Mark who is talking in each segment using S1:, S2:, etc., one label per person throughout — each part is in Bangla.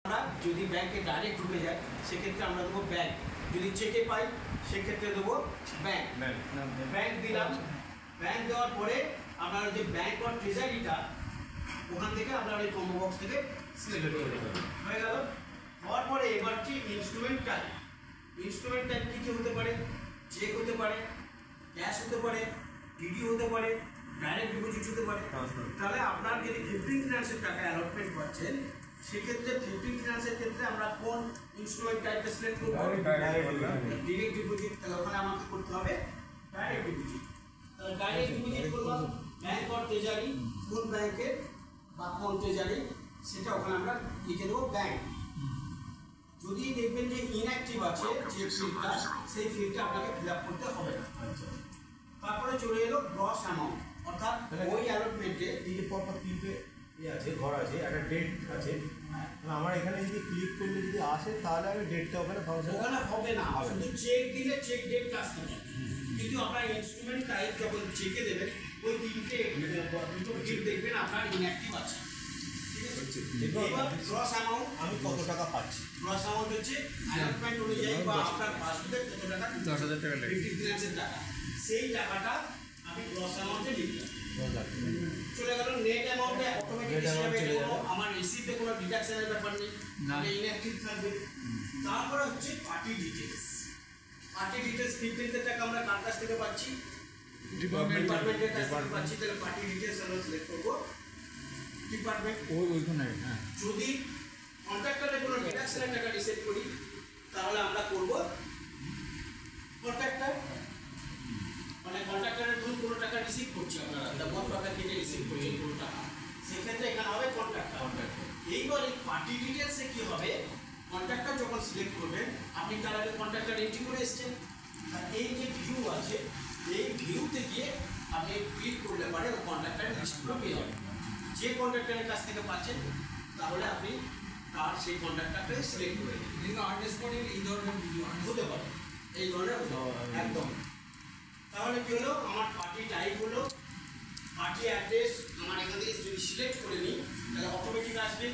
S1: আমরা যদি ব্যাংকে ডাইরেক্ট ঢুকে যায় সেক্ষেত্রে আমরা দেবো ব্যাংক, যদি চেকে পাই সেক্ষেত্রে দেবো ব্যাংক। ব্যাংক দিলাম, ব্যাংক দেওয়ার পরে আপনার যে ব্যাংক অর ট্রেজারিটা ওখান থেকে আপনার ওই কম্বো বক্স থেকে সিলেক্ট করে দেবেন। হয়ে গেল। হওয়ার পরে এবার কি ইনস্ট্রুমেন্ট টাইপ, ইনস্ট্রুমেন্ট টাইপ কী কী হতে পারে? চেক হতে পারে, ক্যাশ হতে পারে, ডিডি হতে পারে, ডাইরেক্ট ডিপোজিট হতে পারে। তাহলে আপনার যদি 15 ফিনান্সের টাকা অ্যালটমেন্ট পাচ্ছেন সেক্ষেত্রে 15 ফিনান্সের ক্ষেত্রে আমরা কোন ইনস্ট্রুমেন্ট টাইপটা সিলেক্ট করব? Direct deposit. তাহলে ওখানে আমাকে করতে হবে ডাইরেক্ট ডিপোজিট। তাহলে ডাইরেক্ট ডিপোজিট করলাম, ব্যাংক অর ট্রেজারি, কোন ব্যাংকের বা কোন ট্রেজারি সেটা ওখানে আমরা লিখে দেবো ব্যাংক। যদি দেখবেন যে ইনঅ্যাক্টিভ আছে যে ফিল্ডটা, সেই ফিল্ডটা আপনাকে ফিল আপ করতে হবে না। তারপরে চলে এলো গ্রস অ্যামাউন্ট, অর্থাৎ ওই অ্যালটমেন্টে
S2: এই যে পরপর তিনটে আছে, ঘর আছে, একটা ডেট আছে। আমার এখানে যদি ক্লিক করলে যদি আসে তাহলে আমি ডেটটা ওখানে
S1: ওখানে হবে না, শুধু চেক দিলে চেক ডেট আসতে হবে। কিন্তু আপনার ইনস্ট্রুমেন্ট টাইপ যখন চেকে দেবেন ওই তিনটে দুটো ফিল্ড দেখবেন আপনার ইনঅ্যাক্টিভ আছে। গ্রস অ্যামাউন্ট
S2: আমি কত টাকা পাচ্ছি,
S1: গ্রস অ্যামাউন্ট হচ্ছে অ্যালটমেন্ট অনুযায়ী বা আপনার পাসবুকে কত টাকা,
S3: 10,000 টাকা লাগে
S1: 15 ফিনান্সের টাকা, সেই টাকাটা আমি গ্রস অ্যামাউন্টে লিখলাম। চলে গেল নেট অ্যামাউন্টে অটোমেটিক হিসাবে কোনো আমার রিসিপ্টে কোনো ডিডাকশনের ব্যাপার নেই, মানে ইনঅ্যাক্টিভ থাকবে। তারপরে হচ্ছে পার্টি ডিটেইলস। পার্টি ডিটেইলস 15 টাকা আমরা কার কাছ থেকে পাচ্ছি? ডিপার্টমেন্টের কাছ থেকে পাচ্ছি। তাহলে পার্টি ডিটেইলস আমরা সিলেক্ট করব ডিপার্টমেন্ট।
S3: ওইখানে
S1: যদি কন্ট্রাক্টরের কোনো ডিডাকশনের টাকা রিসেট করি তাহলে আমরা করব কন্ট্রাক্টর, মানে কন্ট্রাক্টরের ধরুন কোনো টাকা রিসিভ করছি আপনারা, কত টাকা কেটে রিসিভ করছেন কোনো টাকা, সেক্ষেত্রে এখানে হবে কন্ট্রাক্টর। এইবার এই পার্টি ডিটেলসে কি হবে? কন্ট্রাক্টর যখন সিলেক্ট করবেন আপনি তার আগে কন্ট্রাক্টর এন্ট্রি করে এসছেন, আর এই যে ভিউ আছে এই ভিউতে গিয়ে আপনি ক্লিক করলে পারে ওই কন্ট্রাক্টরের লিস্টগুলো পেয়ে যাবেন। যে কন্ট্রাক্টরের কাছ থেকে পাচ্ছেন তাহলে আপনি তার সেই কন্ট্রাক্টরকে সিলেক্ট করে দিন। এই ধরনের ভিডিও হতে পারে, এই ধরনের একদম। তাহলে কি হলো? আমার পার্টি টাইপ হলো, পার্টি অ্যাড্রেস আমার এখান থেকে যদি সিলেক্ট করে নিই তাহলে অটোমেটিক আসবে।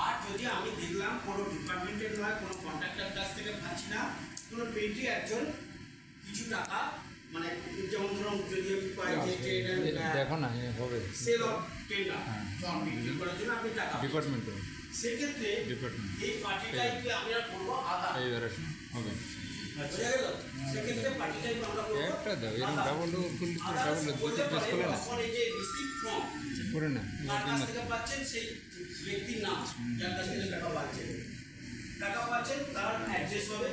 S1: আর যদি আমি দেখলাম কোনো ডিপার্টমেন্টের নয়, কোনো কন্ট্রাক্টর কাছ থেকে পাচ্ছি না, কোনো পেটি একজন কিছু টাকা, মানে যেমন ধরুন যদি আমি পাই যে
S3: দেখো না হবে
S1: সেল অফ টেন্ডার ফর্ম বিক্রি করার জন্য আপনি টাকা
S3: ডিপার্টমেন্ট,
S1: সেক্ষেত্রে এই পার্টি টাইপকে আমরা করবো আদা।
S3: এই ভ্যারিয়েশন হবে।
S1: বুঝা গেল? সেক্ষেত্রে পার্টি টাইপ আমরা করবো
S3: একটা দাও, এরকম ডাবল ফুল ডাবল দুটো প্রেস করে না
S1: তখন এই যে রিসিপ্ট ফর্ম
S3: করে না
S1: কার কাছ থেকে পাচ্ছেন সেই ব্যক্তির নাম, যার কাছ থেকে টাকা পাচ্ছেন, টাকা পাচ্ছেন তার অ্যাড্রেস হবে,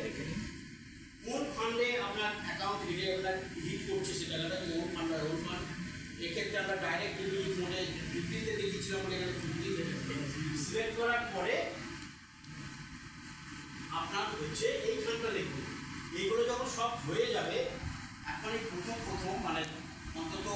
S1: কোন ফান্ডে আপনার অ্যাকাউন্ট হিট করছে সে টাকাটা, কোন ফান্ড হয় ওন ফান্ড। এক্ষেত্রে আমরা ডাইরেক্ট ডিপোজিট মানে বিক্রিতে দেখিয়েছিলাম বলে এখানে সিলেক্ট করার পরে আপনার হচ্ছে এইখানটা লিখুন। এইগুলো যখন সব হয়ে যাবে এখন এই প্রথম মানে অন্তত